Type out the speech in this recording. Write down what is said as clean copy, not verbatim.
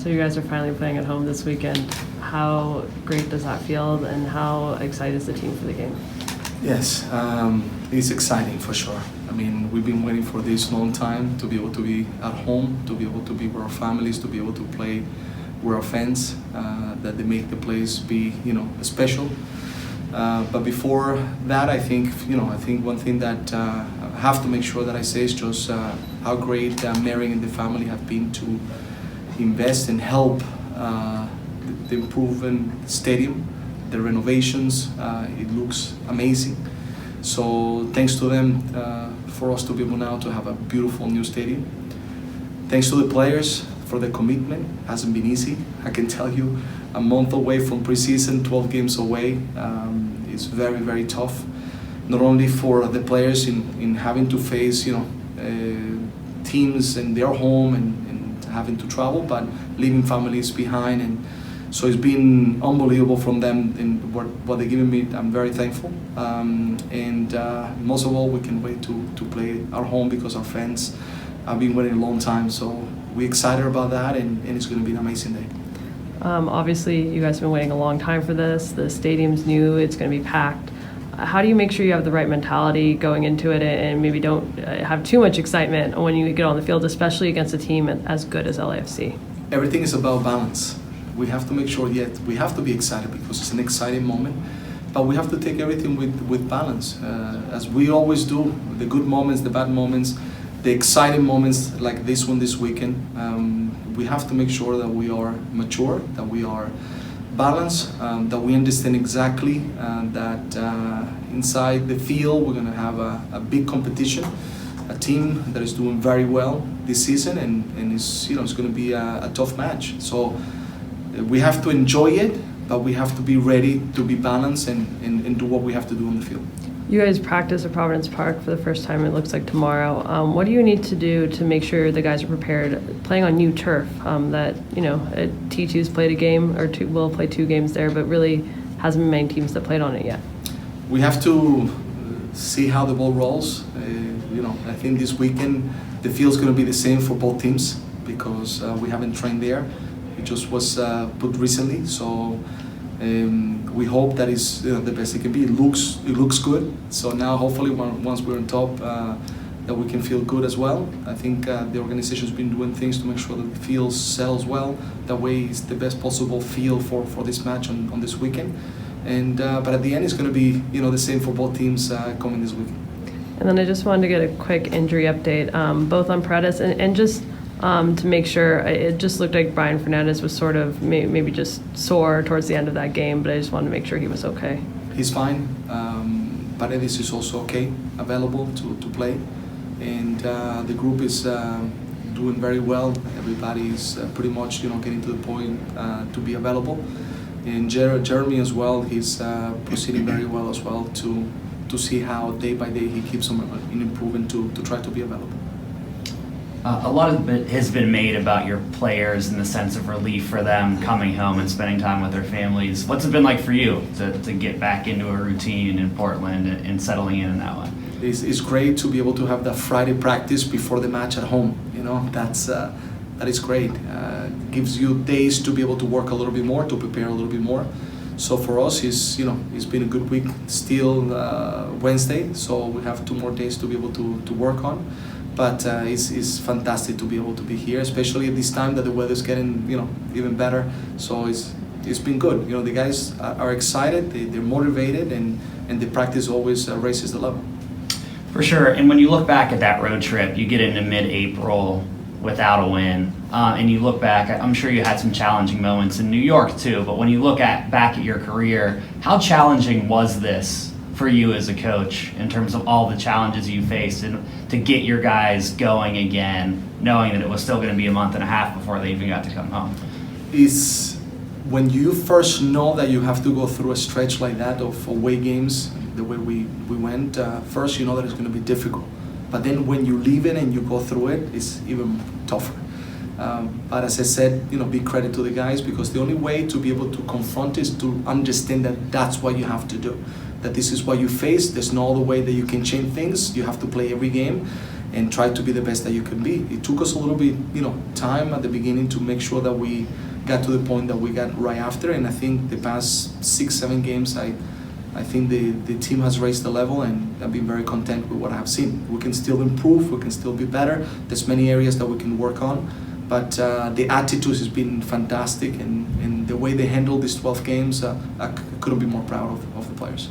So you guys are finally playing at home this weekend. How great does that feel, and how excited is the team for the game? Yes, it's exciting for sure. I mean, we've been waiting for this long time to be able to be at home, to be able to be with our families, to be able to play with our fans, that they make the place be, special. But before that, I think one thing that I have to make sure that I say is just how great Mary and the family have been to invest and help the improving stadium, the renovations. It looks amazing. So thanks to them for us to be able now to have a beautiful new stadium. Thanks to the players for the commitment. Hasn't been easy. I can tell you, a month away from preseason, 12 games away, it's very, very tough. Not only for the players in having to face, teams in their home and having to travel, but leaving families behind. And so it's been unbelievable from them in what they're giving me. I'm very thankful. And most of all, we can wait to play our home because our fans have been waiting a long time. So we're excited about that, and it's going to be an amazing day. Obviously, you guys have been waiting a long time for this. The stadium's new, it's going to be packed. How do you make sure you have the right mentality going into it and maybe don't have too much excitement when you get on the field, especially against a team as good as LAFC? Everything is about balance. We have to make sure, we have to be excited because it's an exciting moment, but we have to take everything with balance, as we always do, the good moments, the bad moments, the exciting moments like this one this weekend. We have to make sure that we are mature, that we are balanced, that we understand exactly that inside the field we're going to have a big competition, a team that is doing very well this season, and it's going to be a tough match. So we have to enjoy it, but we have to be ready to be balanced and do what we have to do on the field. You guys practice at Providence Park for the first time, it looks like tomorrow. What do you need to do to make sure the guys are prepared playing on new turf that, T2's played a game or will play 2 games there, but really hasn't been many teams that played on it yet? We have to see how the ball rolls. I think this weekend the field's going to be the same for both teams because we haven't trained there. It just was put recently, so we hope that is the best it can be. It looks good. So now hopefully once we're on top, that we can feel good as well. I think the organization's been doing things to make sure that the field sells well. That way it's the best possible field for this match on this weekend. And but at the end it's going to be the same for both teams coming this weekend. And then I just wanted to get a quick injury update, both on Paredes and just to make sure. It just looked like Brian Fernandez was sort of maybe just sore towards the end of that game, but I just wanted to make sure he was okay. He's fine. Paredes is also okay, available to play, and the group is doing very well. Everybody is pretty much getting to the point to be available. And Jeremy as well, he's proceeding very well as well to see how day by day he keeps on improving to try to be available. A lot of it has been made about your players and the sense of relief for them coming home and spending time with their families. What's it been like for you to get back into a routine in Portland and settling in that way? It's great to be able to have that Friday practice before the match at home. That is great. Gives you days to be able to work a little bit more, to prepare a little bit more. So for us, it's been a good week. Still Wednesday, so we have 2 more days to be able to work on. But it's fantastic to be able to be here, especially at this time that the weather's getting even better. So it's been good. The guys are excited, they're motivated, and the practice always raises the level. For sure. And when you look back at that road trip, you get into mid-April without a win, and you look back, I'm sure you had some challenging moments in New York too, but when you look back at your career, how challenging was this for you as a coach in terms of all the challenges you faced and to get your guys going again, knowing that it was still going to be a month and a half before they even got to come home? Is when you first know that you have to go through a stretch like that of away games, the way we went, first you know that it's going to be difficult. But then when you leave it and you go through it, it's even tougher. But as I said, big credit to the guys, because the only way to be able to confront is to understand that that's what you have to do. That this is what you face. There's no other way that you can change things. You have to play every game. and try to be the best that you can be. It took us a little bit, time at the beginning to make sure that we got to the point that we got right after, and I think the past 6-7 games, I think the team has raised the level, and I've been very content with what I've seen. We can still improve, we can still be better. There's many areas that we can work on, but the attitude has been fantastic, and the way they handled these 12 games, I couldn't be more proud of the players.